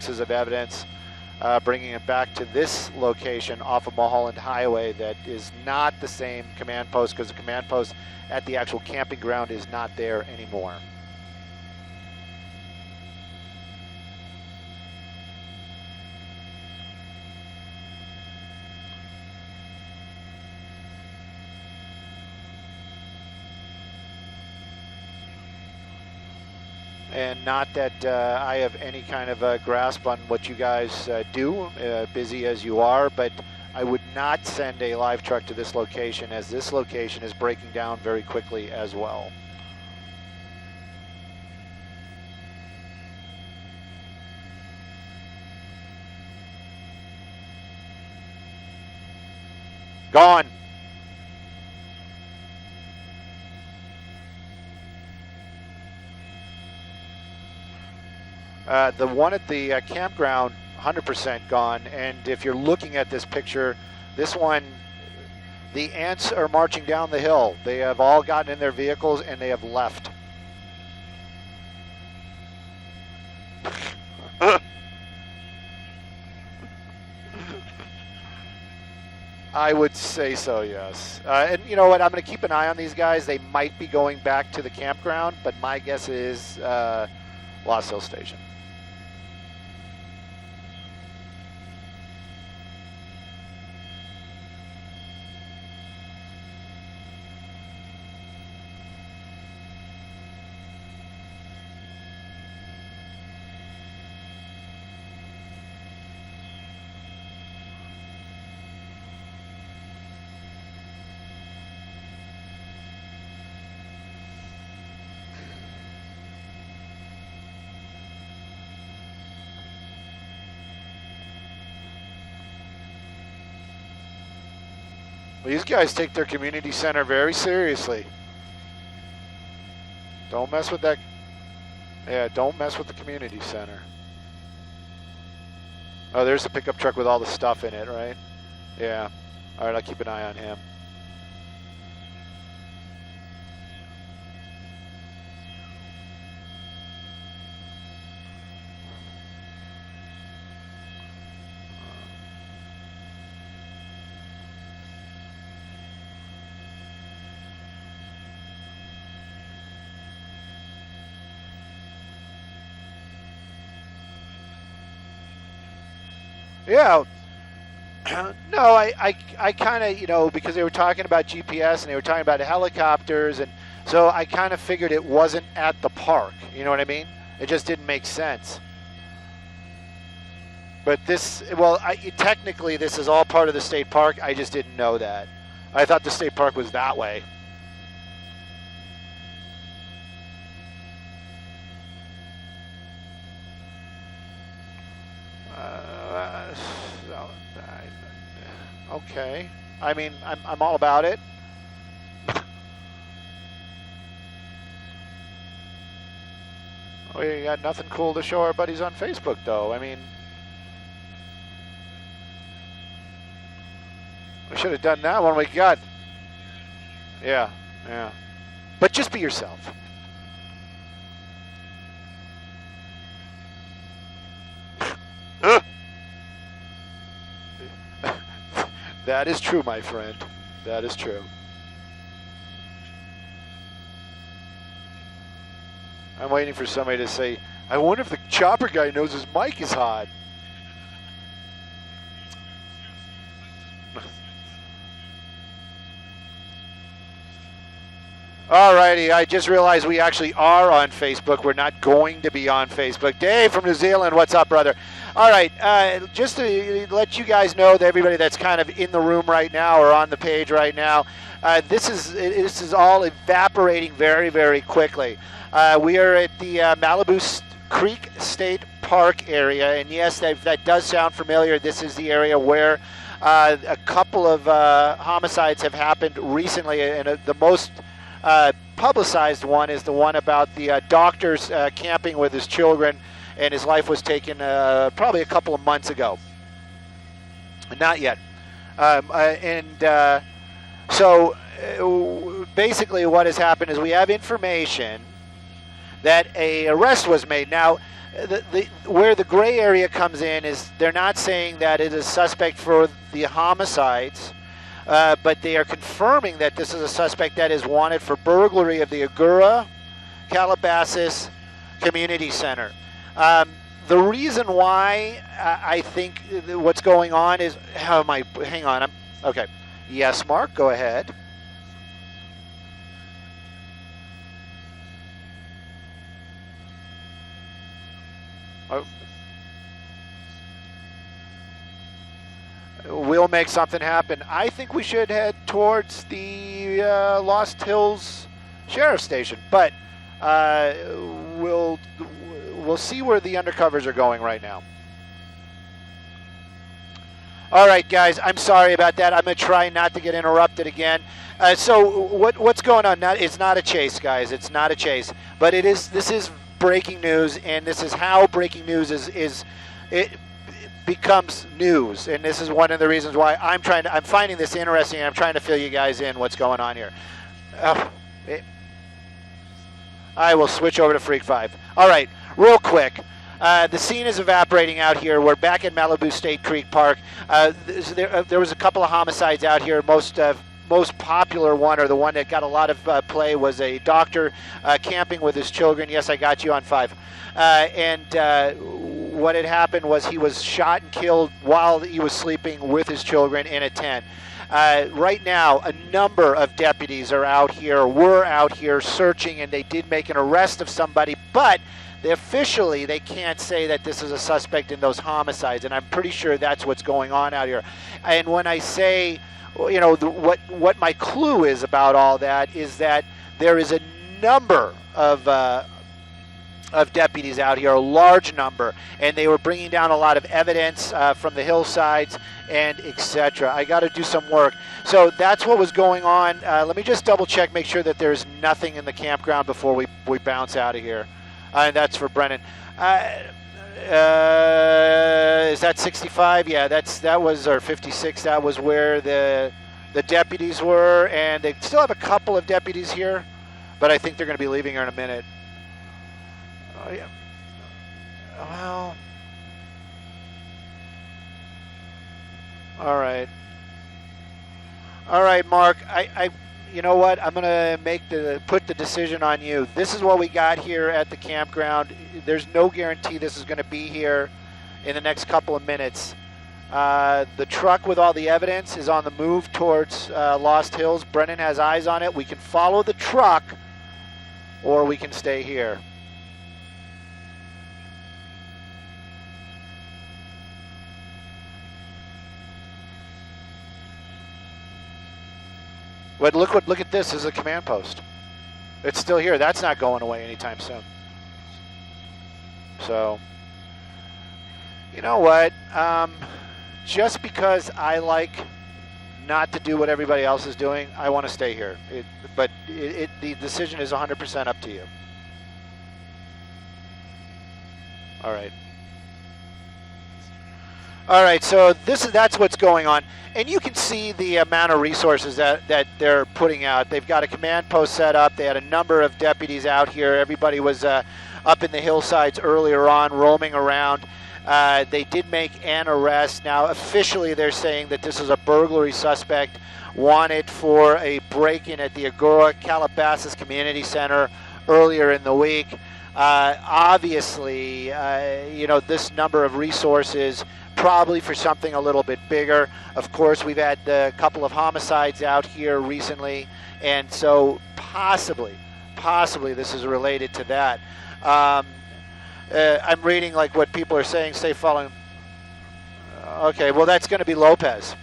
pieces of evidence, bringing it back to this location off of Mulholland Highway that is not the same command post, because the command post at the actual camping ground is not there anymore. And not that I have any kind of a grasp on what you guys do, busy as you are, but I would not send a live truck to this location, as this location is breaking down very quickly as well. Gone. The one at the campground, 100% gone. And if you're looking at this picture, this one, the ants are marching down the hill. They have all gotten in their vehicles and they have left. I would say so, yes. And you know what? I'm going to keep an eye on these guys. They might be going back to the campground, but my guess is Lost Hill Station. These guys take their community center very seriously. Don't mess with that. Yeah, don't mess with the community center. Oh, there's the pickup truck with all the stuff in it, right? Yeah. All right, I'll keep an eye on him. Yeah, no, I kind of, you know, because they were talking about GPS and they were talking about helicopters, and so I kind of figured it wasn't at the park, you know what I mean? It just didn't make sense. But this, well, technically this is all part of the state park. I just didn't know that. I thought the state park was that way. Okay. I mean, I'm all about it. We got nothing cool to show our buddies on Facebook, though. I mean, we should have done that when we got. Yeah, yeah. But just be yourself. That is true, my friend. That is true. I'm waiting for somebody to say, I wonder if the chopper guy knows his mic is hot. Alrighty, I just realized we actually are on Facebook. We're not going to be on Facebook. Dave from New Zealand, what's up, brother? All right, just to let you guys know, that everybody that's kind of in the room right now or on the page right now, this is all evaporating very, very quickly. We are at the Malibu Creek State Park area, and yes, that does sound familiar. This is the area where a couple of homicides have happened recently, and the most publicized one is the one about the doctor's camping with his children, and his life was taken probably a couple of months ago. Not yet. So basically what has happened is we have information that a arrest was made. Now, where the gray area comes in is they're not saying that it is suspect for the homicides, but they are confirming that this is a suspect that is wanted for burglary of the Agoura Calabasas Community Center. The reason why I think what's going on is, hang on, okay. Yes, Mark, go ahead. Oh. We'll make something happen. I think we should head towards the Lost Hills Sheriff's Station, but we'll see where the undercovers are going right now. All right, guys, I'm sorry about that. I'm going to try not to get interrupted again. So what's going on? It's not a chase, guys. It's not a chase. But this is breaking news, and this is how breaking news it becomes news. And this is one of the reasons why I'm finding this interesting, and I'm trying to fill you guys in what's going on here. I will switch over to Freak 5. All right, real quick. The scene is evaporating out here. We're back at Malibu State Creek Park. There was a couple of homicides out here. Most popular one, or the one that got a lot of play, was a doctor camping with his children. Yes, I got you on 5. What had happened was he was shot and killed while he was sleeping with his children in a tent. Right now, a number of deputies were out here searching, and they did make an arrest of somebody, but officially they can't say that this is a suspect in those homicides, and I'm pretty sure that's what's going on out here. And when I say, what my clue is about all that is that there is a number of deputies out here, a large number, and they were bringing down a lot of evidence from the hillsides and etc. I got to do some work. So that's what was going on. Let me just double check, make sure that there's nothing in the campground before we bounce out of here. And that's for Brennan. Is that 65? Yeah, that was, or 56. That was where the deputies were, and they still have a couple of deputies here, but I think they're going to be leaving here in a minute. Oh yeah. Well. All right. All right, Mark. You know what? I'm gonna put the decision on you. This is what we got here at the campground. There's no guarantee this is gonna be here in the next couple of minutes. The truck with all the evidence is on the move towards Lost Hills. Brennan has eyes on it. We can follow the truck, or we can stay here. But look at this. This is a command post. It's still here. That's not going away anytime soon. So, you know what? Just because I like not to do what everybody else is doing, I want to stay here. But the decision is 100% up to you. All right. All right, so that's what's going on. And you can see the amount of resources that they're putting out. They've got a command post set up. They had a number of deputies out here. Everybody was up in the hillsides earlier on, roaming around. They did make an arrest. Now, officially, they're saying that this is a burglary suspect wanted for a break-in at the Agoura Calabasas Community Center earlier in the week. Obviously, this number of resources probably for something a little bit bigger. Of course, we've had a couple of homicides out here recently, and so possibly this is related to that. I'm reading like what people are saying, stay following. Okay, well, that's going to be Lopez.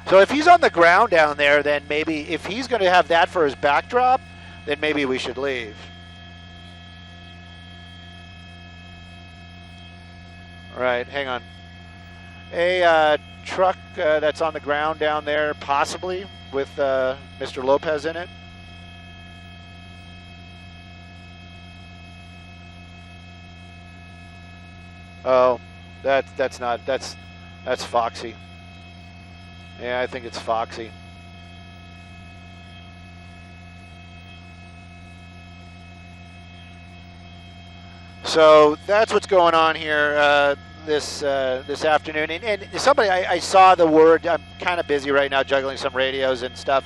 So if he's on the ground down there, then maybe if he's going to have that for his backdrop, then maybe we should leave. All right, hang on. A truck that's on the ground down there, possibly with Mr. Lopez in it. Oh, that's Foxy. Yeah, I think it's Foxy. So that's what's going on here this afternoon. And somebody, I saw the word. I'm kind of busy right now juggling some radios and stuff.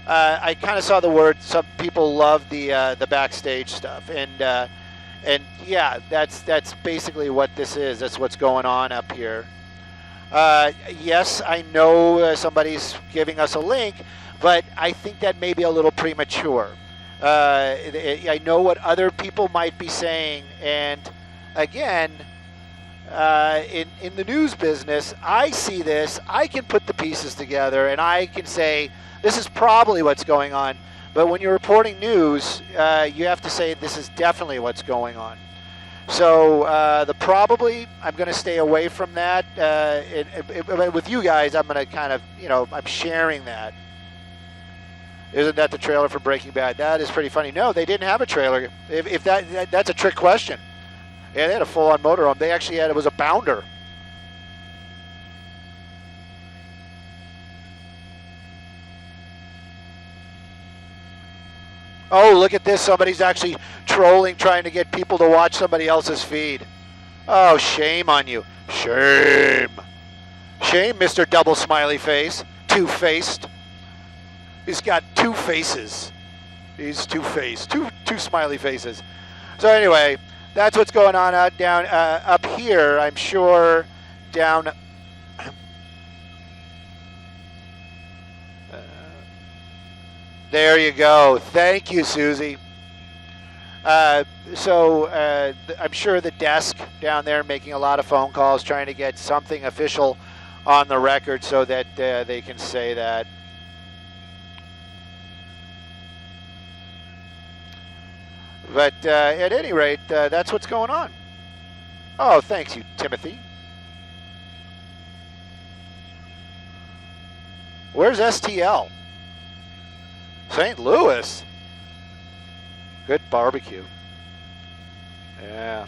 I kind of saw the word. Some people love the backstage stuff, and yeah, that's basically what this is. That's what's going on up here. Yes, I know somebody's giving us a link, but I think that may be a little premature. I know what other people might be saying, and again, in the news business, I see this, I can put the pieces together, and I can say, this is probably what's going on. But when you're reporting news, you have to say this is definitely what's going on. So I'm going to stay away from that. With you guys, I'm going to kind of, I'm sharing that. Isn't that the trailer for Breaking Bad? That is pretty funny. No, they didn't have a trailer. If that's a trick question. Yeah, they had a full-on motorhome. They actually it was a bounder. Oh, look at this. Somebody's actually trolling, trying to get people to watch somebody else's feed. Oh, shame on you. Shame. Shame, Mr. Double Smiley Face. Two-faced. He's got two faces. He's two-faced. Two smiley faces. So anyway, that's what's going on up here. I'm sure down... There you go. Thank you, Susie. So I'm sure the desk down there making a lot of phone calls, trying to get something official on the record so that they can say that. But at any rate, that's what's going on. Oh, thanks you, Timothy. Where's STL? St. Louis. Good barbecue. Yeah.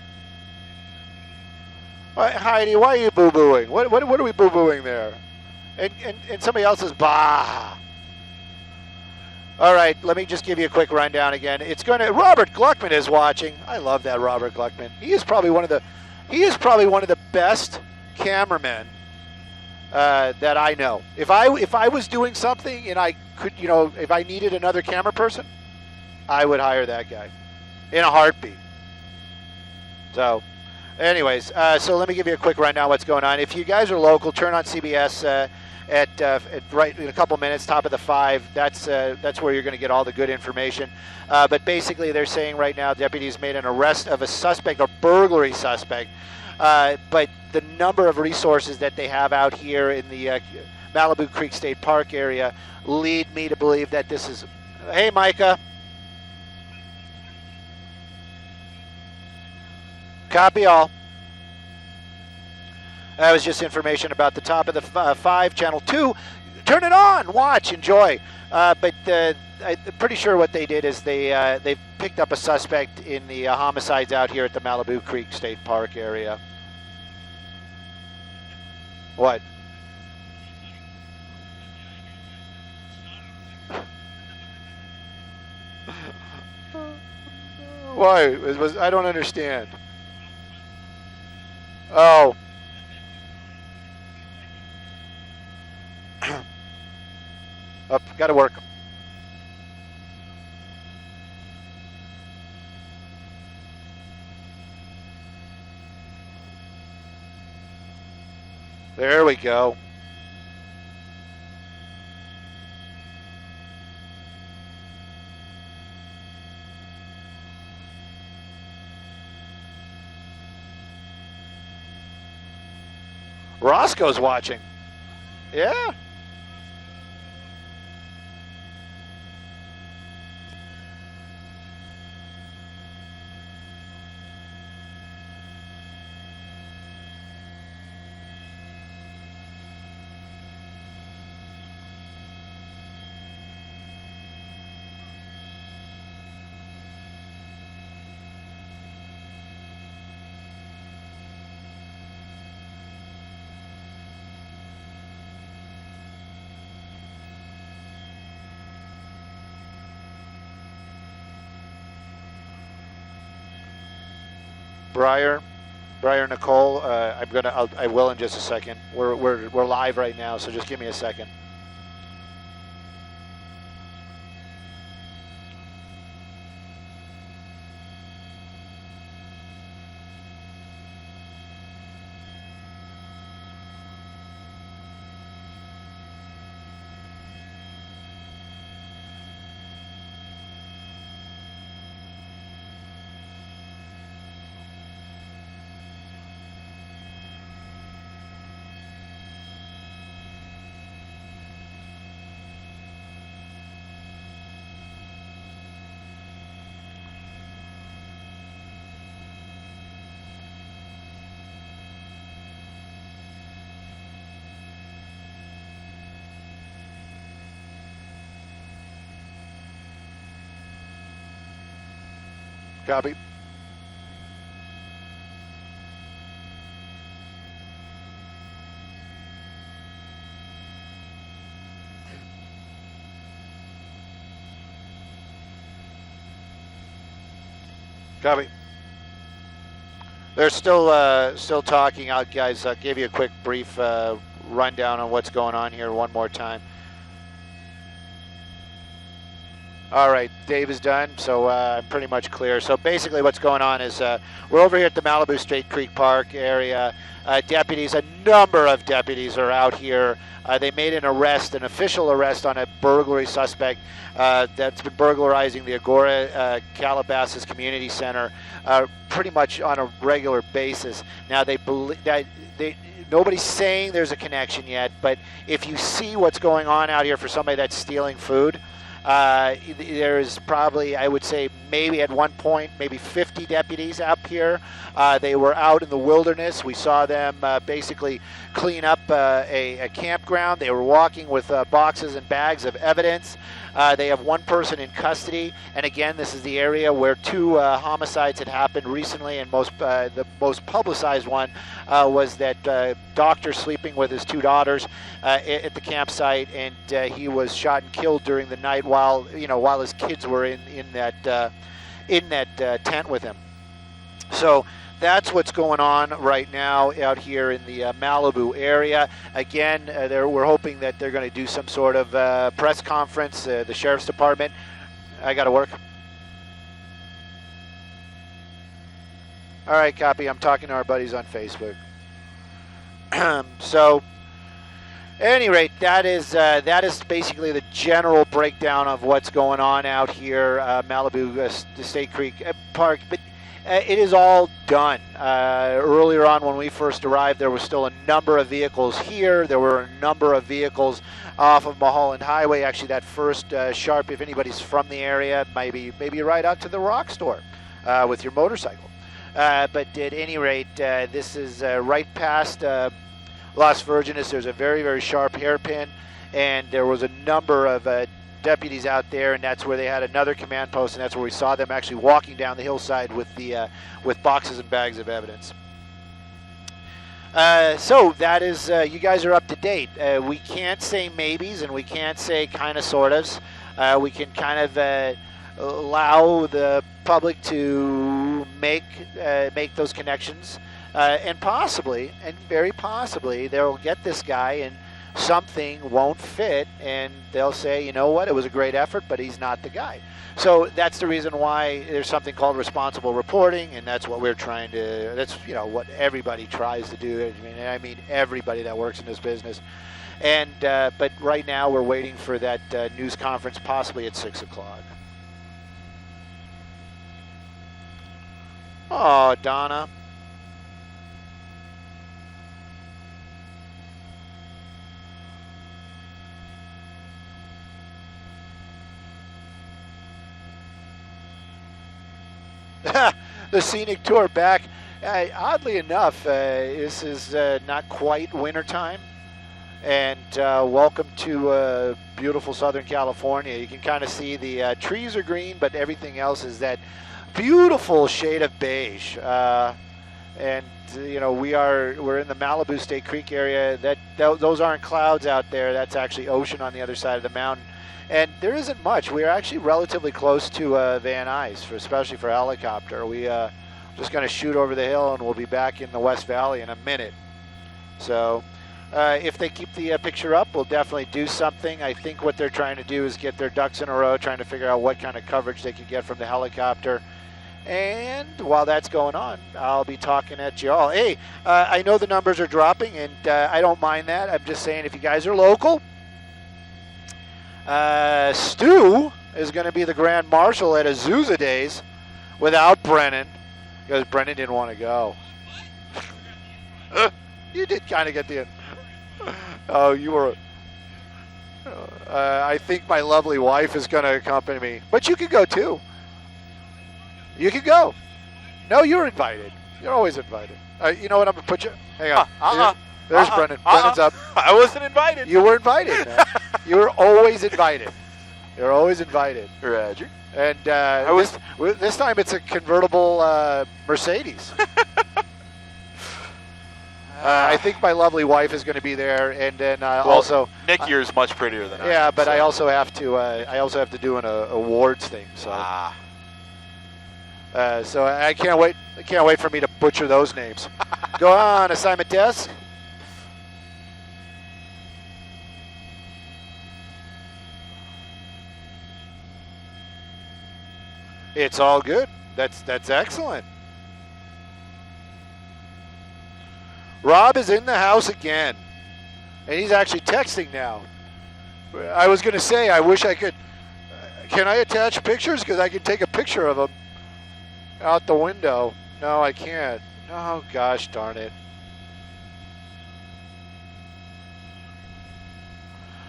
Heidi, why are you boo-booing? What are we boo-booing there? And somebody else is bah. All right, let me just give you a quick rundown again. Robert Gluckman is watching. I love that Robert Gluckman. He is probably one of the best cameramen that I know. If I was doing something and I could, if I needed another camera person, I would hire that guy in a heartbeat. So, anyways, so let me give you a quick rundown of what's going on. If you guys are local, turn on CBS at right in a couple minutes, top of the 5. That's where you're going to get all the good information. But basically, they're saying right now deputies made an arrest of a suspect, a burglary suspect. But the number of resources that they have out here in the Malibu Creek State Park area lead me to believe that this is... Hey, Micah. Copy all. That was just information about the top of the 5, Channel 2. Turn it on, watch, enjoy. But I'm pretty sure what they did is they picked up a suspect in the homicides out here at the Malibu Creek State Park area. What? Why? I don't understand. Oh. Up, got to work. There we go. Roscoe's watching. Yeah. Briar Nicole, I will in just a second. We're live right now, so just give me a second. Copy. Copy. They're still talking. Guys, I'll give you a quick brief rundown on what's going on here one more time. All right, Dave is done, so I'm pretty much clear. So basically what's going on is we're over here at the Malibu State Creek Park area. Deputies, a number of deputies are out here. They made an official arrest on a burglary suspect that's been burglarizing the Agora Calabasas Community Center pretty much on a regular basis. Now, nobody's saying there's a connection yet, but if you see what's going on out here for somebody that's stealing food, there's probably, I would say, maybe at one point, maybe 50 deputies up here. They were out in the wilderness. We saw them basically clean up a campground. They were walking with boxes and bags of evidence. They have one person in custody, and again, this is the area where 2 homicides had happened recently, and the most publicized one was that doctor sleeping with his 2 daughters at the campsite, and he was shot and killed during the night while his kids were in that tent with him. So that's what's going on right now out here in the Malibu area. Again, we're hoping that they're going to do some sort of press conference, the Sheriff's Department. I got to work. All right, copy. I'm talking to our buddies on Facebook. So, at any rate, that is basically the general breakdown of what's going on out here, Malibu State Creek Park. But it is all done. Earlier on, when we first arrived, there was still a number of vehicles here. There were a number of vehicles off of Mulholland Highway. Actually, that first sharp, if anybody's from the area, maybe right out to the rock store with your motorcycle. But at any rate, this is right past Las Virgenes. There's a very, very sharp hairpin, and there was a number of deputies out there, and that's where they had another command post, and that's where we saw them actually walking down the hillside with with boxes and bags of evidence. So that is, you guys are up to date. We can't say maybes, and we can't say kind of sortas. We can kind of allow the public to make those connections, and possibly, and very possibly, they'll get this guy and something won't fit, and they'll say, you know what, it was a great effort, but he's not the guy. So that's the reason why there's something called responsible reporting, and that's what we're trying to, that's what everybody tries to do. I mean everybody that works in this business. And but right now we're waiting for that news conference, possibly at 6 o'clock. Oh, Donna. The scenic tour back. Oddly enough, this is not quite wintertime, and welcome to beautiful Southern California. You can kind of see the trees are green, but everything else is that beautiful shade of beige. And we're in the Malibu State Creek area. Those aren't clouds out there. That's actually ocean on the other side of the mountain. And there isn't much. We're actually relatively close to Van Nuys, especially for helicopter. We Just going to shoot over the hill, and we'll be back in the West Valley in a minute. So if they keep the picture up, we'll definitely do something. I think what they're trying to do is get their ducks in a row, trying to figure out what kind of coverage they could get from the helicopter. And while that's going on, I'll be talking at you all. Hey, I know the numbers are dropping, and I don't mind that. I'm just saying, if you guys are local, Stu is going to be the Grand Marshal at Azusa Days without Brennan, because Brennan didn't want to go. You did kind of get the... Oh, you were... I think my lovely wife is going to accompany me, but you could go too. You can go. No, you're invited. You're always invited. You know what? I'm going to put you... Hang on. There's Brennan. Brennan's up. I wasn't invited. You were invited, man. You were always invited. You're always invited. Roger. And this time it's a convertible Mercedes. I think my lovely wife is going to be there, and then also Nick, you're much prettier than I am. Yeah, but so. I also have to do an awards thing. So. So I can't wait. I can't wait for me to butcher those names. Go on, assignment desk. It's all good. That's excellent. Rob is in the house again, and he's actually texting now. I was going to say, I wish I could. Can I attach pictures? Because I can take a picture of him out the window. No, I can't. Oh, gosh darn it.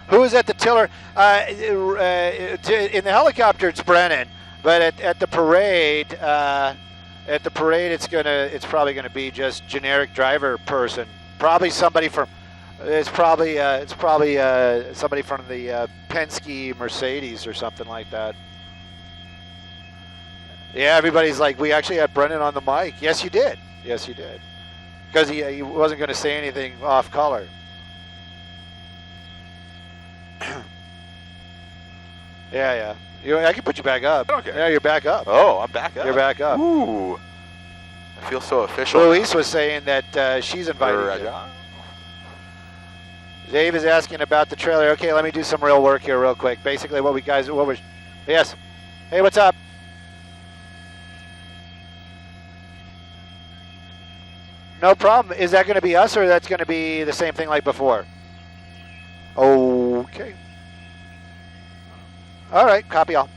Who is at the tiller? In the helicopter, it's Brennan. But at the parade, it's probably gonna be just generic driver person. Probably somebody from. It's probably somebody from the Penske Mercedes or something like that. Yeah, everybody's like, we actually had Brennan on the mic. Yes, you did. Yes, you did. Because he wasn't going to say anything off color. Yeah. I can put you back up. Okay. Yeah, you're back up. Oh, I'm back up. You're back up. Ooh. I feel so official. Luis was saying that she's invited you. Dave is asking about the trailer. Okay, let me do some real work here real quick. Basically, yes. Hey, what's up? No problem. Is that going to be us, or that's going to be the same thing like before? Okay. All right, copy all.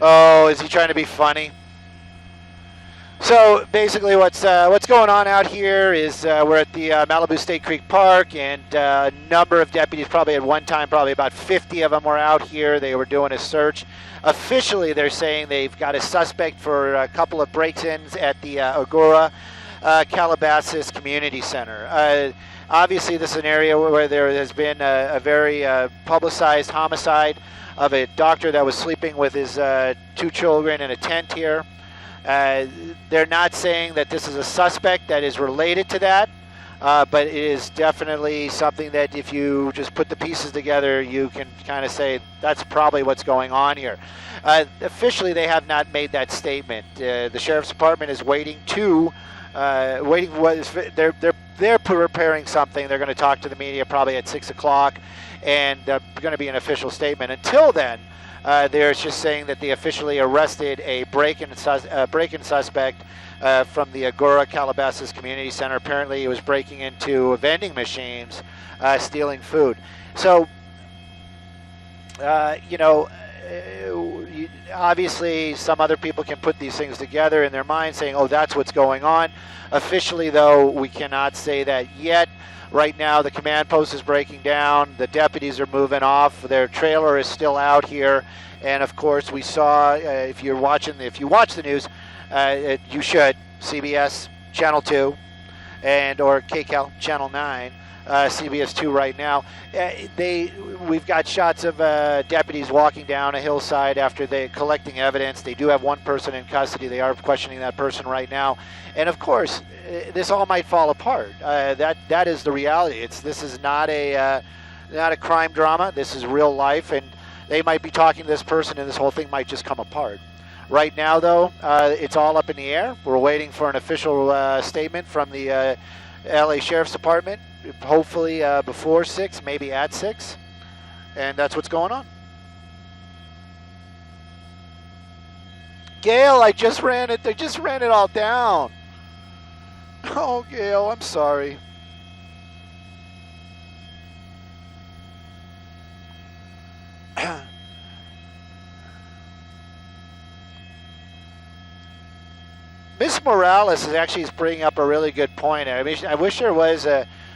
Oh, is he trying to be funny? So basically what's going on out here is we're at the Malibu State Creek Park, and a number of deputies, probably at one time, probably about 50 of them were out here. They were doing a search. Officially, they're saying they've got a suspect for a couple of break-ins at the Agora Calabasas Community Center. Obviously, this is an area where there has been a very publicized homicide of a doctor that was sleeping with his 2 children in a tent here. They're not saying that this is a suspect that is related to that, but it is definitely something that if you just put the pieces together, you can kind of say that's probably what's going on here. Officially, they have not made that statement. The sheriff's department is waiting. They're preparing something. They're going to talk to the media probably at 6 o'clock, and they're going to be an official statement. Until then, they're just saying that they officially arrested a break-in suspect from the Agora Calabasas Community Center. Apparently, he was breaking into vending machines, stealing food. So, obviously, some other people can put these things together in their mind, saying, "Oh, that's what's going on." Officially, though, we cannot say that yet. Right now, the command post is breaking down. The deputies are moving off. Their trailer is still out here, and of course, we saw. If you watch the news, you should CBS Channel 2 or KCAL Channel 9. CBS2 right now. We've got shots of deputies walking down a hillside after they collecting evidence. They do have one person in custody. They are questioning that person right now. And of course, this all might fall apart. That is the reality. This is not a crime drama. This is real life, and they might be talking to this person, and this whole thing might just come apart. Right now, though, it's all up in the air. We're waiting for an official statement from the LA Sheriff's Department, hopefully before 6, maybe at 6, and that's what's going on. Gail, I just ran it all down. Oh, Gail, I'm sorry. Miss Morales is bringing up a really good point. I mean, I wish there was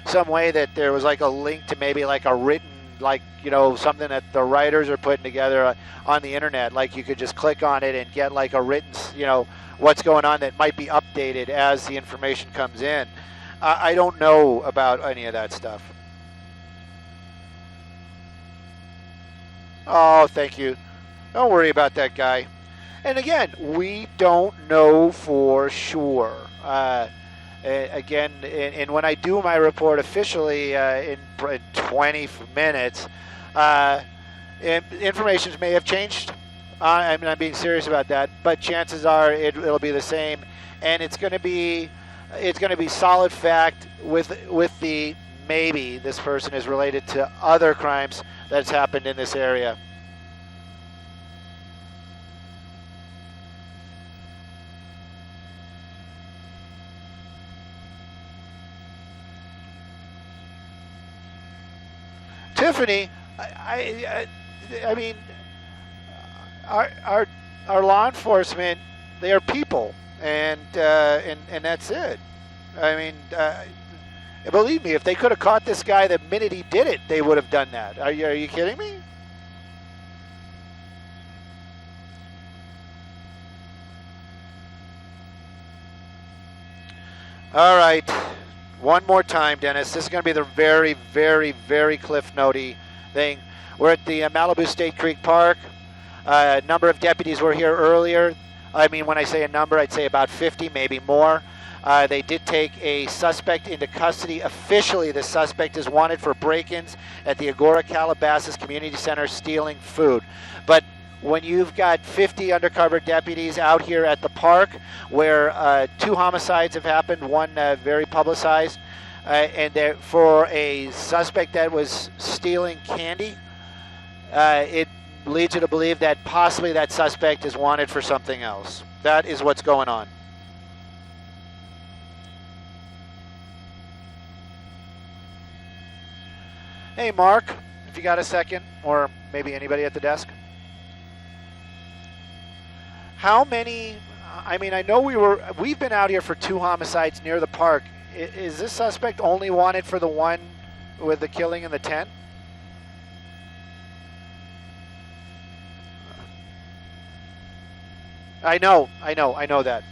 some way that there was like a link to maybe like a written, like, you know, something that the writers are putting together on the internet. Like you could just click on it and get like a written, you know, what's going on that might be updated as the information comes in. I don't know about any of that stuff. Oh, thank you. Don't worry about that guy. And again, we don't know for sure. Again, and when I do my report officially in 20 minutes, information may have changed. I mean, I'm being serious about that, but chances are it'll be the same, and it's going to be solid fact with the maybe this person is related to other crimes that's happened in this area. Tiffany, I mean, our law enforcement, they are people, and that's it. I mean, believe me, if they could have caught this guy the minute he did it, they would have done that. Are you kidding me? All right. One more time, Dennis. This is going to be the very, very, very Cliff Note-y thing. We're at the Malibu State Creek Park. A number of deputies were here earlier. I mean, when I say a number, I'd say about 50, maybe more. They did take a suspect into custody. Officially, the suspect is wanted for break-ins at the Agora Calabasas Community Center stealing food. But when you've got 50 undercover deputies out here at the park where 2 homicides have happened, one very publicized, and for a suspect that was stealing candy, it leads you to believe that possibly that suspect is wanted for something else. That is what's going on. Hey, Mark, if you got a second, or maybe anybody at the desk. How many, I mean, I know we've been out here for 2 homicides near the park. Is this suspect only wanted for the one with the killing in the tent? I know that.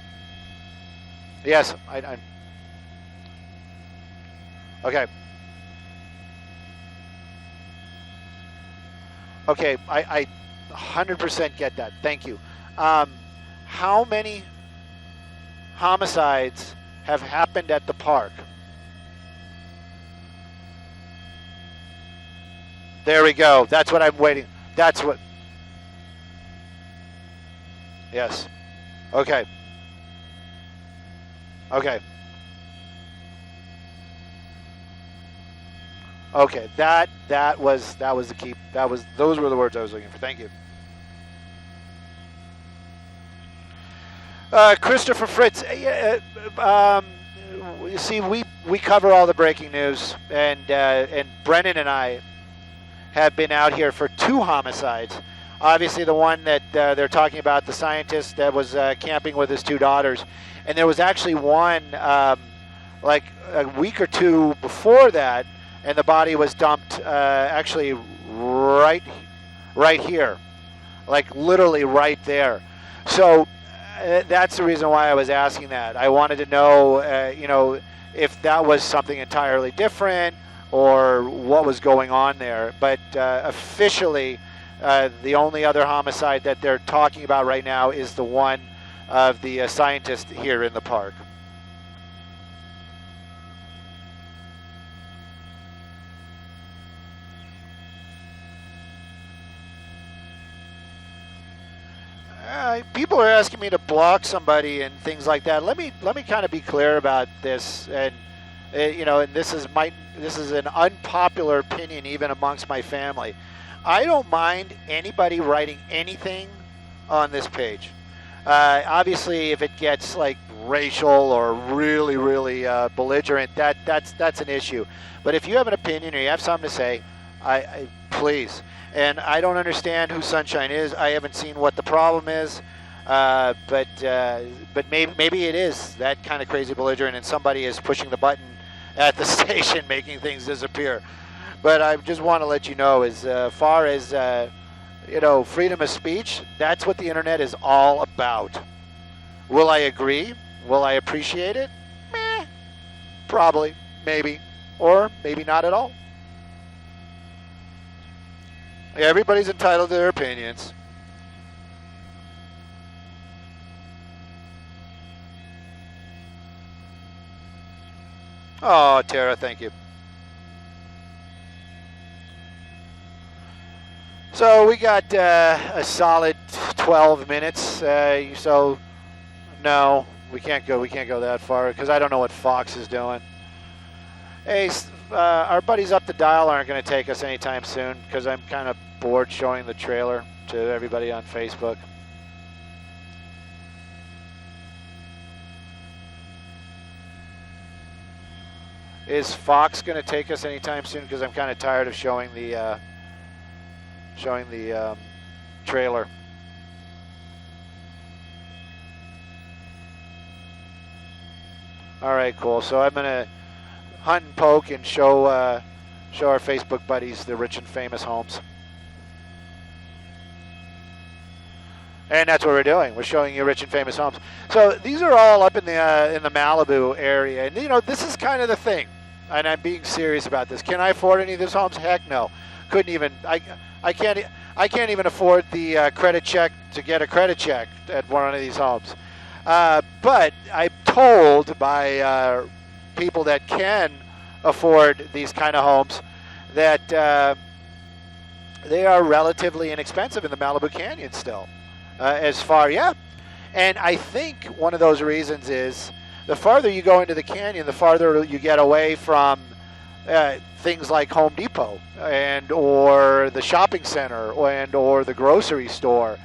Yes, I'm okay. Okay, I 100% get that. Thank you. How many homicides have happened at the park? There we go. That's what I'm waiting. That's what. Yes. Okay. Okay. Okay. That was the key. Those were the words I was looking for. Thank you. Christopher Fritz, you see, we cover all the breaking news, and Brennan and I have been out here for 2 homicides. Obviously, the one that they're talking about, the scientist that was camping with his 2 daughters, and there was actually one like a week or 2 before that, and the body was dumped actually right here, like literally right there. So. That's the reason why I was asking that. I wanted to know, you know, if that was something entirely different, or what was going on there. But officially, the only other homicide that they're talking about right now is the one of the scientist here in the park. People are asking me to block somebody and things like that. Let me kind of be clear about this, and and this is an unpopular opinion even amongst my family. I don't mind anybody writing anything on this page. Obviously, if it gets like racial or really belligerent, that's an issue. But if you have an opinion or you have something to say, I please. And I don't understand who Sunshine is. I haven't seen what the problem is, but maybe it is that kind of crazy belligerent, and somebody is pushing the button at the station, making things disappear. But I just want to let you know, as far as freedom of speech, that's what the internet is all about. Will I agree? Will I appreciate it? Meh. Probably, maybe, or maybe not at all. Everybody's entitled to their opinions. Oh, Tara, thank you. So we got a solid 12 minutes. So no, we can't go that far because I don't know what Fox is doing. Hey, our buddies up the dial aren't going to take us anytime soon because I'm kind of bored showing the trailer to everybody on Facebook. Is Fox going to take us anytime soon? Because I'm kind of tired of showing the trailer. All right, cool. So I'm going to hunt and poke and show our Facebook buddies the rich and famous homes. And that's what we're doing. We're showing you rich and famous homes. So these are all up in the Malibu area. And, this is kind of the thing. And I'm being serious about this. Can I afford any of these homes? Heck no. Couldn't even. I can't even afford the credit check to get a credit check at one of these homes. But I'm told by people that can afford these kind of homes that they are relatively inexpensive in the Malibu Canyon still. And I think one of those reasons is the farther you go into the canyon, the farther you get away from things like Home Depot or the shopping center or the grocery store.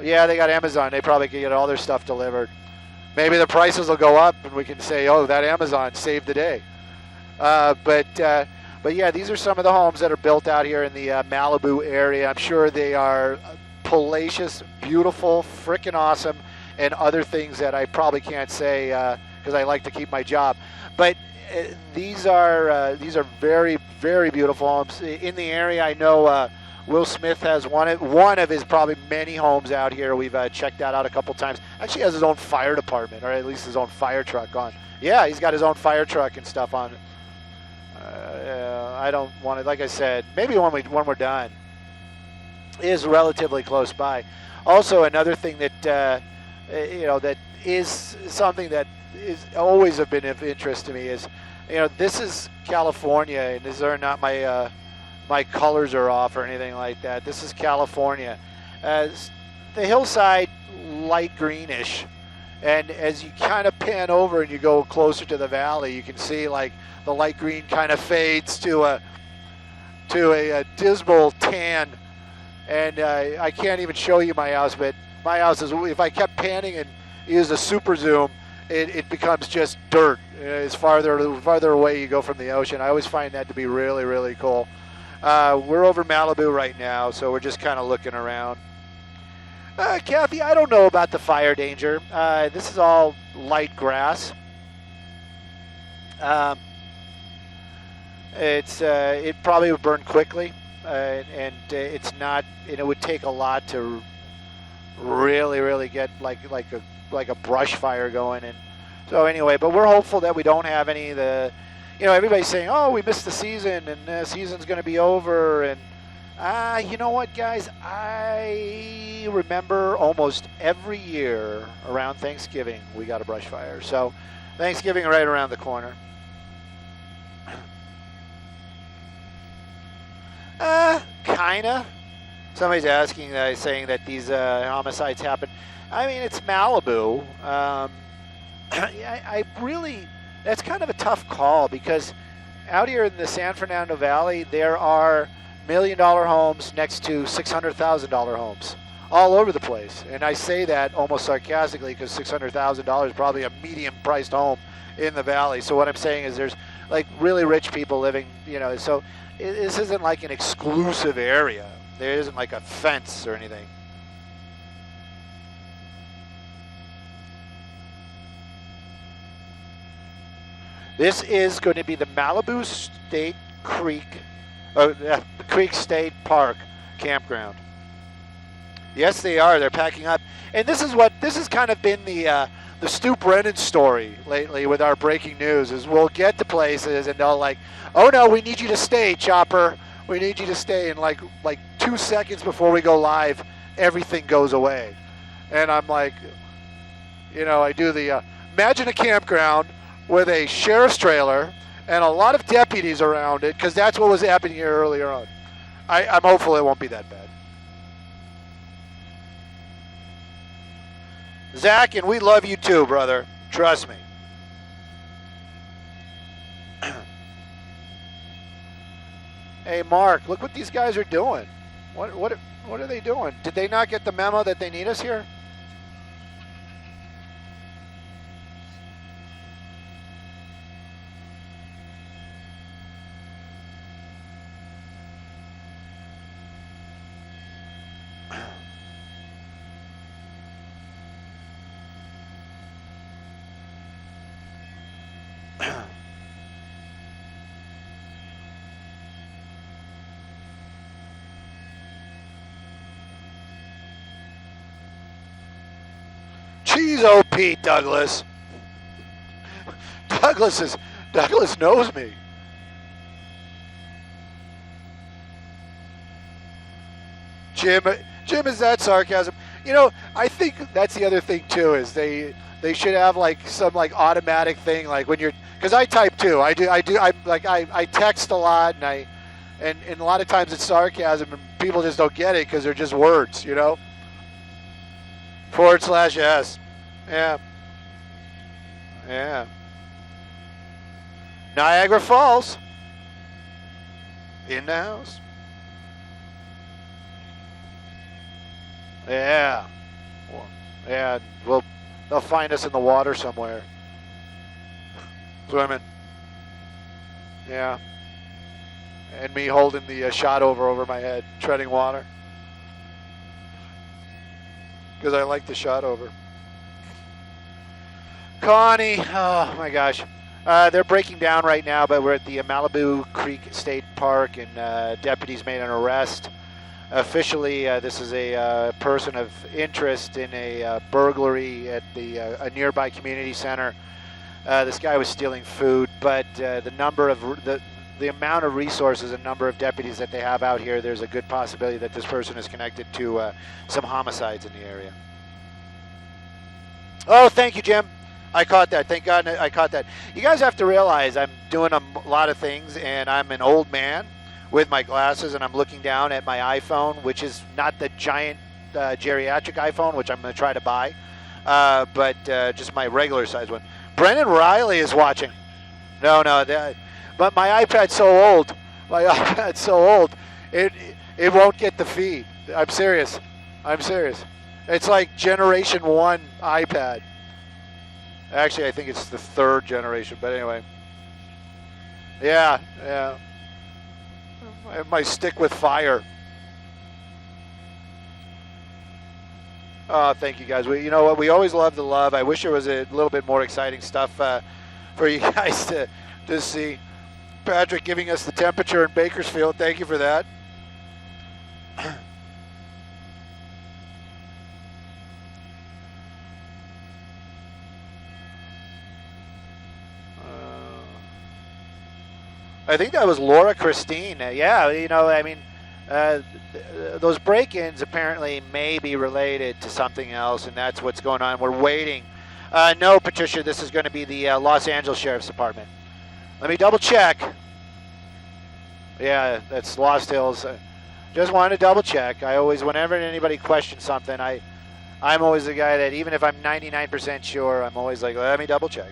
Yeah, they got Amazon. They probably can get all their stuff delivered. Maybe the prices will go up and we can say, oh, that Amazon saved the day. But yeah, these are some of the homes that are built out here in the Malibu area. I'm sure they are palatial, beautiful, freaking awesome, and other things that I probably can't say because I like to keep my job. But these are very, very beautiful homes in the area. I know Will Smith has one of his probably many homes out here. We've checked that out a couple times. Actually has his own fire department, or at least his own fire truck on. Yeah, he's got his own fire truck and stuff on. I don't want to, like I said, maybe when we're done. Is relatively close by. Also, another thing that that is something that is always have been of interest to me is, this is California, and these are not my my colors are off or anything like that. This is California. The hillside light greenish, and as you kind of pan over and you go closer to the valley, you can see like the light green kind of fades to a dismal tan. And I can't even show you my house, but my house is, if I kept panning and used a super zoom, it becomes just dirt. As farther away you go from the ocean. I always find that to be really, really cool. We're over Malibu right now, so we're just kind of looking around. Kathy, I don't know about the fire danger. This is all light grass. It probably would burn quickly. And it's not, and it would take a lot to really get like a brush fire going. And so anyway, but we're hopeful that we don't have any. everybody's saying, oh, we missed the season and the season's going to be over. And you know what, guys? I remember almost every year around Thanksgiving we got a brush fire. So Thanksgiving right around the corner. Kinda. Somebody's asking, saying that these homicides happen. I mean, it's Malibu. I really, that's kind of a tough call because out here in the San Fernando Valley, there are $1 million homes next to $600,000 homes all over the place. And I say that almost sarcastically because $600,000 is probably a medium-priced home in the valley. So what I'm saying is there's like really rich people living, so this isn't like an exclusive area. There isn't like a fence or anything. This is going to be the Malibu Creek State Park Campground. Yes, they are. They're packing up. And this has kind of been the Stu Brennan story lately with our breaking news is we'll get to places and they'll like, oh no, we need you to stay, Chopper. We need you to stay. And like 2 seconds before we go live, everything goes away. And I'm like, I do the, imagine a campground with a sheriff's trailer and a lot of deputies around it because that's what was happening here earlier on. I'm hopeful it won't be that bad. Zach, and we love you too, brother. Trust me. Hey, Mark, look what these guys are doing. What are they doing? Did they not get the memo that they need us here? Jeez, oh Pete, Douglas. Douglas knows me. Jim, is that sarcasm? I think that's the other thing too is they should have like some like automatic thing like when you're because I type too. I text a lot and a lot of times it's sarcasm and people just don't get it because they're just words, /S. Yeah. Niagara Falls. In the house. Yeah. They'll find us in the water somewhere. Swimming. Yeah. And me holding the shot over my head, treading water. Because I like the shot over. Connie, oh my gosh. They're breaking down right now, but we're at the Malibu Creek State Park, and deputies made an arrest. Officially, this is a person of interest in a burglary at a nearby community center. This guy was stealing food, but the amount of resources and number of deputies that they have out here, there's a good possibility that this person is connected to some homicides in the area. Oh, thank you, Jim. I caught that. Thank God I caught that. You guys have to realize I'm doing a lot of things, and I'm an old man with my glasses, and I'm looking down at my iPhone, which is not the giant geriatric iPhone, which I'm going to try to buy, but just my regular size one. Brennan Riley is watching. No, but my iPad's so old. It won't get the feed. I'm serious. It's like generation 1 iPad. Actually, I think it's the 3rd generation, but anyway. Yeah. I have my stick with fire. Oh, thank you guys. You know what? We always love the love. I wish there was a little bit more exciting stuff for you guys to see. Patrick giving us the temperature in Bakersfield. Thank you for that. I think that was Laura Christine. Yeah, you know, I mean, those break-ins apparently may be related to something else, and that's what's going on. We're waiting. No, Patricia, this is going to be the Los Angeles Sheriff's Department. Let me double check. Yeah, that's Lost Hills. Just wanted to double check. I always, whenever anybody questions something, I'm always the guy that even if I'm 99% sure, I'm always like, let me double check.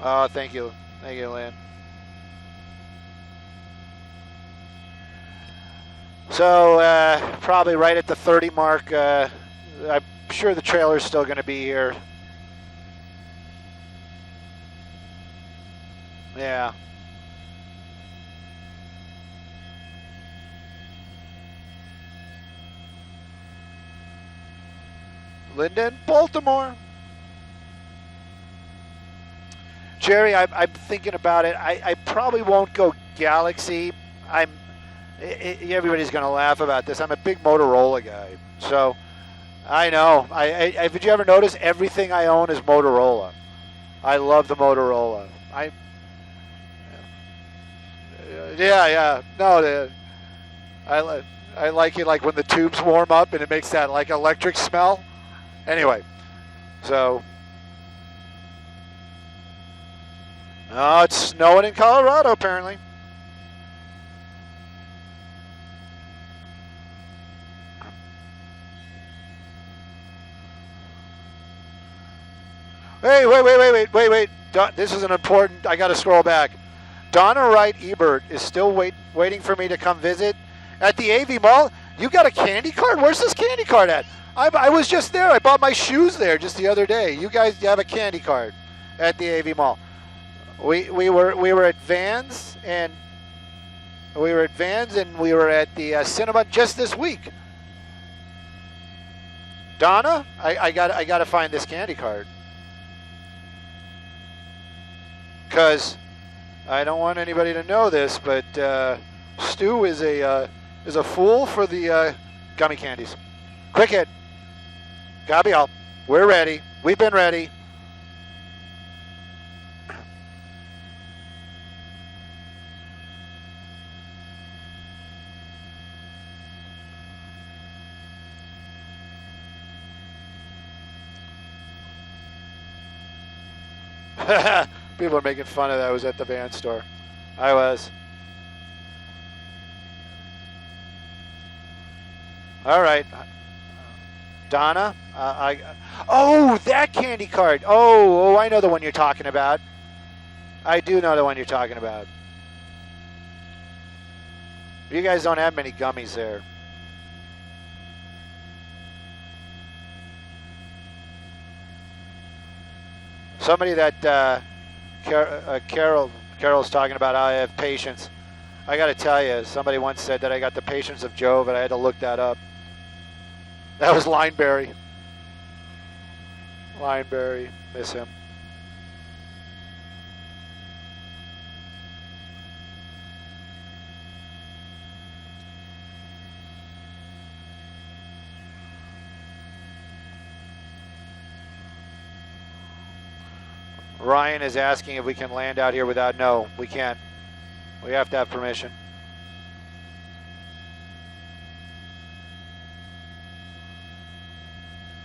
Oh, thank you. Thank you, Lynn. So probably right at the 30 mark. I'm sure the trailer's still going to be here. Yeah. Linden, Baltimore. Jerry, I'm thinking about it. I probably won't go Galaxy. Everybody's going to laugh about this. I'm a big Motorola guy. So, I know. Did you ever notice everything I own is Motorola? I love the Motorola. Yeah. No, I like it like when the tubes warm up and it makes that like electric smell. Anyway, so. Oh, it's snowing in Colorado, apparently. Hey, wait. This is an important, I got to scroll back. Donna Wright Ebert is still waiting for me to come visit at the AV Mall. You got a candy card? Where's this candy card at? I was just there. I bought my shoes there just the other day. You guys have a candy card at the AV Mall. We were at Vans and we were at the cinema just this week. Donna, I got to find this candy card because I don't want anybody to know this, but Stu is a fool for the gummy candies. Quick hit, Gabriel, we're ready. We've been ready. People are making fun of that. I was at the van store. I was. All right. Donna, oh, that candy card. Oh, I know the one you're talking about. I do know the one you're talking about. You guys don't have many gummies there. Somebody that Carol's talking about how I have patience. I got to tell you, somebody once said that I got the patience of Job, but I had to look that up. That was Lineberry. Lineberry, miss him. Ryan is asking if we can land out here without, no, we can't. We have to have permission.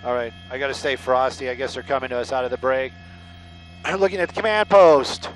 All right, I got to stay frosty. I guess they're coming to us out of the break. I'm looking at the command post.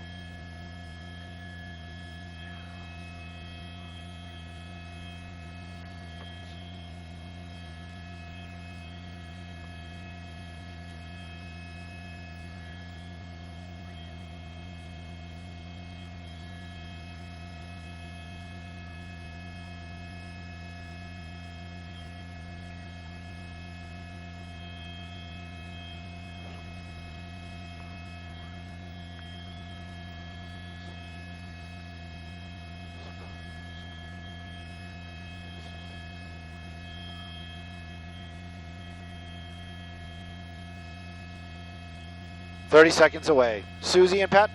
"30 seconds away." Susie and Pat?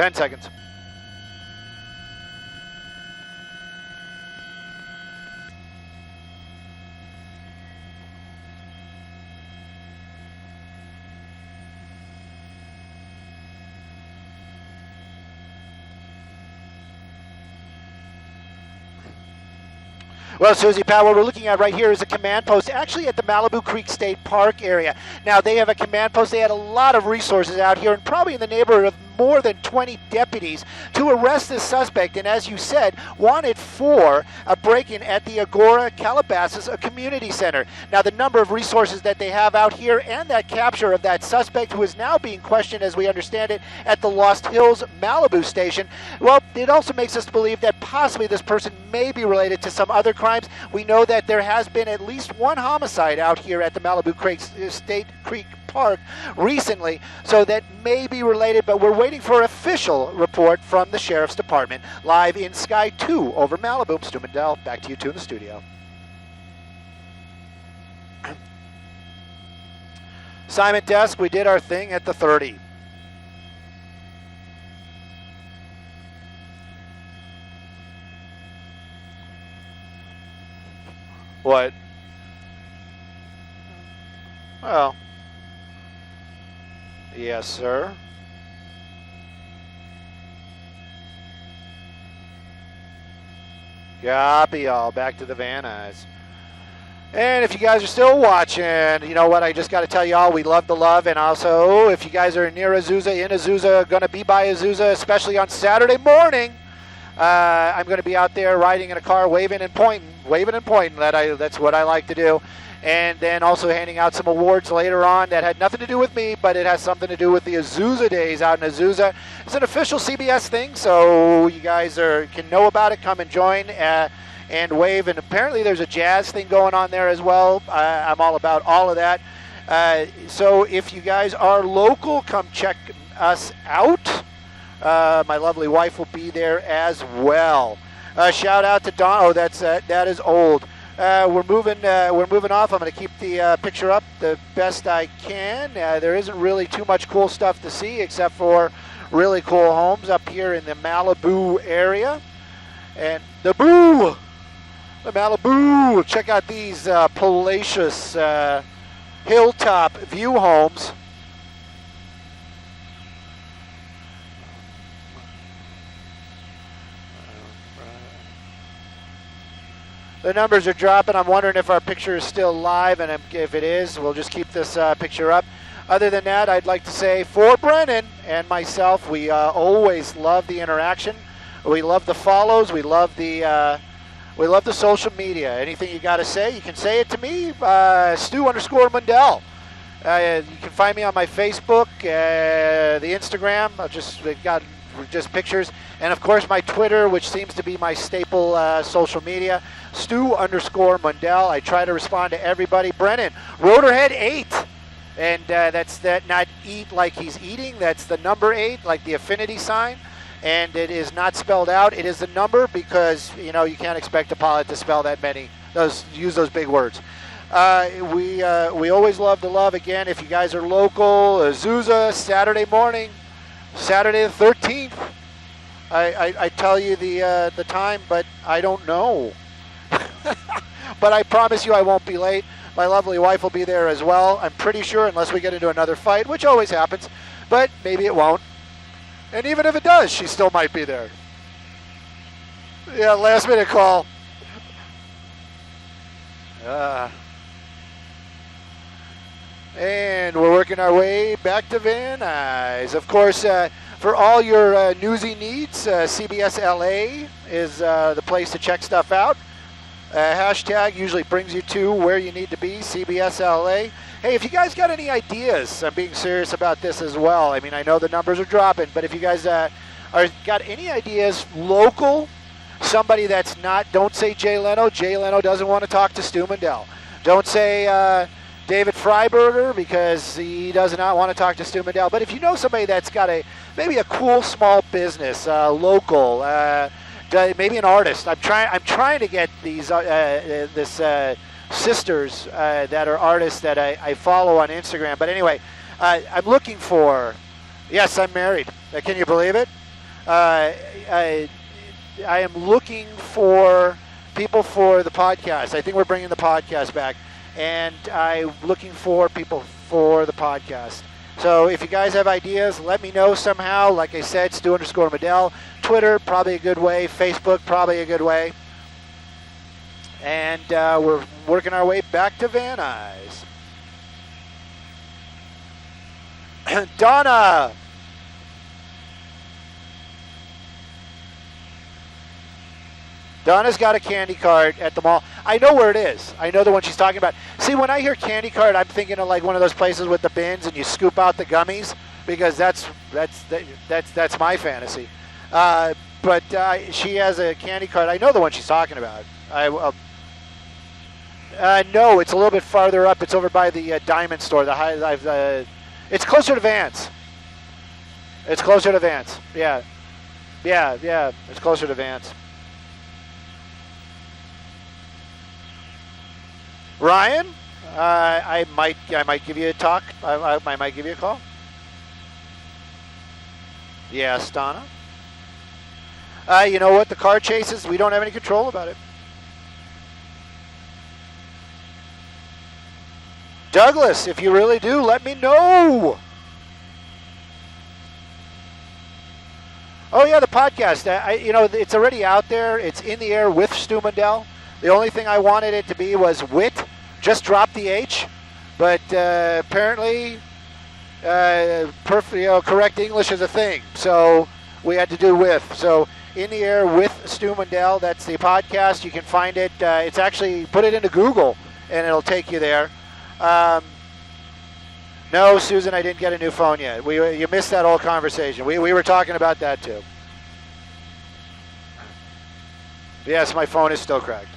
10 seconds. Well, Susie Pat, what we're looking at right here is a command post actually at the Malibu Creek State Park area. Now, they have a command post. They had a lot of resources out here and probably in the neighborhood of more than 20 deputies to arrest this suspect. And as you said, wanted for a break-in at the Agora Calabasas, a community center. Now, the number of resources that they have out here and that capture of that suspect who is now being questioned, as we understand it, at the Lost Hills Malibu station, well, it also makes us believe that possibly this person may be related to some other crimes. We know that there has been at least one homicide out here at the Malibu Creek State Park recently, so that may be related, but we're waiting for an official report from the Sheriff's Department. Live in Sky 2 over Malibu. Stu Mundel, back to you two in the studio. Simon Desk, we did our thing at the 30. What? Well, yes, sir. Copy all. Back to the Van Nuys. And if you guys are still watching, you know what? I just got to tell y'all, we love the love. And also, if you guys are near Azusa, in Azusa, going to be by Azusa, especially on Saturday morning, I'm going to be out there riding in a car, waving and pointing. That's what I like to do. And then also handing out some awards later on that had nothing to do with me, but it has something to do with the Azusa Days out in Azusa. It's an official CBS thing, so you guys can know about it. Come and join and wave. And apparently there's a jazz thing going on there as well. I'm all about all of that. So if you guys are local, come check us out. My lovely wife will be there as well. Shout out to Don. Oh, that is old. We're moving off. I'm going to keep the picture up the best I can. There isn't really too much cool stuff to see except for really cool homes up here in the Malibu area. And the Malibu. Check out these palatial hilltop view homes. The numbers are dropping. I'm wondering if our picture is still live, and if it is, we'll just keep this picture up. Other than that, I'd like to say for Brennan and myself, we always love the interaction. We love the follows. We love the social media. Anything you got to say, you can say it to me, Stu_Mundel. You can find me on my Facebook, the Instagram. We've got just pictures, and of course my Twitter, which seems to be my staple social media, Stu_Mundel. I try to respond to everybody. Brennan, Rotorhead 8, and that's that. Not eat like he's eating. That's the number 8, like the affinity sign, and it is not spelled out. It is the number because you can't expect a pilot to spell that many. Use those big words. We always love the love. Again, if you guys are local, Azusa, Saturday morning. Saturday the 13th. I tell you the time, but I don't know. But I promise you I won't be late. My lovely wife will be there as well. I'm pretty sure, unless we get into another fight, which always happens. But maybe it won't. And even if it does, she still might be there. Yeah, last minute call. And we're working our way back to Van Nuys. Of course, for all your newsy needs, CBS LA is the place to check stuff out. Hashtag usually brings you to where you need to be, CBS LA. Hey, if you guys got any ideas, I'm being serious about this as well. I mean, I know the numbers are dropping, but if you guys got any ideas local, somebody that's not, don't say Jay Leno. Jay Leno doesn't want to talk to Stu Mundel. Don't say David Freiberger, because he does not want to talk to Stu Mundel. But if you know somebody that's got maybe a cool small business, local, maybe an artist. I'm trying to get these sisters that are artists that I follow on Instagram. But anyway, I'm looking for. Yes, I'm married. Can you believe it? I am looking for people for the podcast. I think we're bringing the podcast back, and I'm looking for people for the podcast. So if you guys have ideas, let me know somehow. Like I said, Stu_Mundel. Twitter, probably a good way. Facebook, probably a good way. And we're working our way back to Van Nuys. Donna. Donna's got a candy cart at the mall. I know where it is. I know the one she's talking about. See, when I hear candy cart, I'm thinking of like one of those places with the bins and you scoop out the gummies, because that's my fantasy. But she has a candy cart. I know the one she's talking about. No, it's a little bit farther up. It's over by the Diamond store. It's closer to Vance. It's closer to Vance. Yeah. It's closer to Vance. Ryan, I might give you a talk. I might give you a call. Yes, Donna. You know what? The car chases, we don't have any control about it. Douglas, if you really do, let me know. Oh yeah, the podcast. It's already out there. It's in the air with Stu Mundel. The only thing I wanted it to be was wit. Just drop the H. But apparently, correct English is a thing. So we had to do with. So in the air with Stu Mundel. That's the podcast. You can find it. It's actually, put it into Google and it'll take you there. No, Susan, I didn't get a new phone yet. You missed that whole conversation. We were talking about that too. Yes, my phone is still cracked.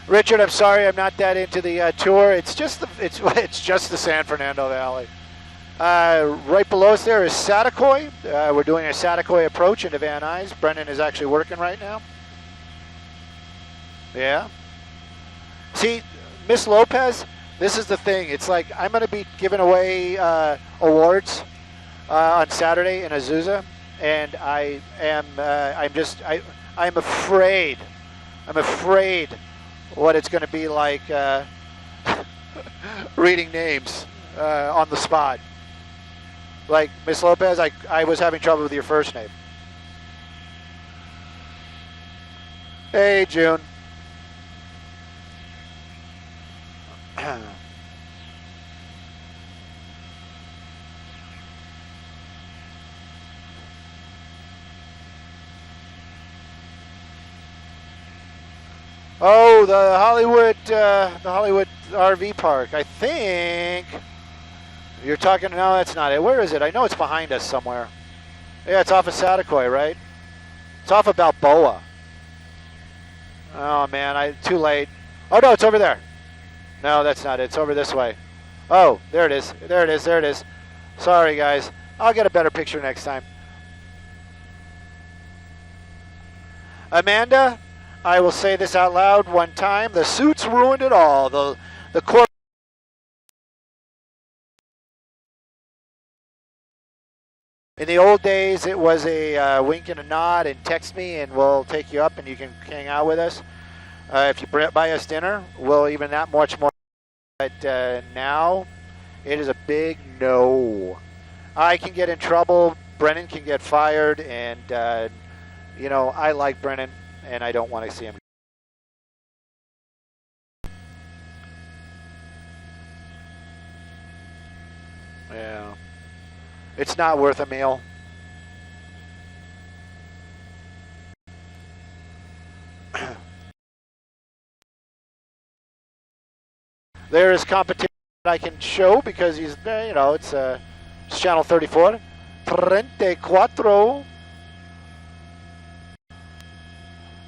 Richard, I'm sorry, I'm not that into the tour. It's just the San Fernando Valley. Right below us there is Saticoy. We're doing a Saticoy approach into Van Nuys. Brendan is actually working right now. Yeah. See, Miss Lopez, this is the thing. It's like I'm going to be giving away awards on Saturday in Azusa, and I'm afraid what it's going to be like reading names on the spot. Like, Miss Lopez, I was having trouble with your first name. Hey, June. Oh, the Hollywood RV park. I think you're talking. No, that's not it. Where is it? I know it's behind us somewhere. Yeah, it's off of Saticoy, right? It's off of Balboa. Oh man, too late. Oh no, it's over there. No, that's not it. It's over this way. Oh, there it is. There it is. There it is. Sorry, guys. I'll get a better picture next time. Amanda, I will say this out loud one time. The suits ruined it all. The court. In the old days, it was a wink and a nod and text me and we'll take you up and you can hang out with us. If you buy us dinner, we'll even that much more. But now, it is a big no. I can get in trouble. Brennan can get fired. And, I like Brennan and I don't want to see him. Yeah. It's not worth a meal. There is competition I can show because he's, it's channel 34. 34.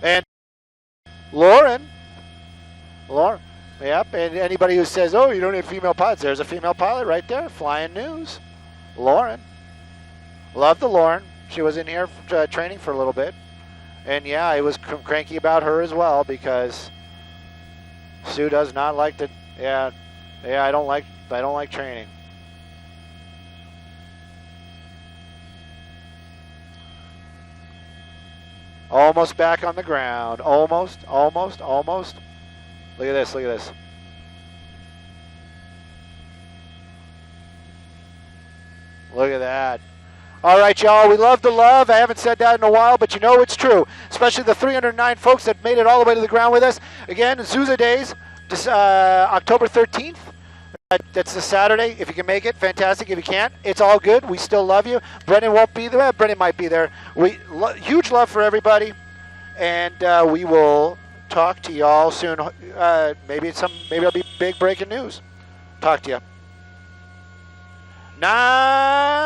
And Lauren, yep, and anybody who says, oh, you don't have female pilots, there's a female pilot right there, flying news. Lauren. Love the Lauren. She was in here training for a little bit. And yeah, I was cranky about her as well because Sue does not like to, I don't like training. Almost back on the ground. Almost. Look at this. Look at that. All right, y'all, we love the love. I haven't said that in a while, but you know it's true, especially the 309 folks that made it all the way to the ground with us. Again, Azusa Days, October 13th. That's the Saturday. If you can make it, fantastic. If you can't, it's all good. We still love you. Brendan won't be there. Brendan might be there. Huge love for everybody, and we will talk to y'all soon. Maybe it'll be big breaking news. Talk to you. 9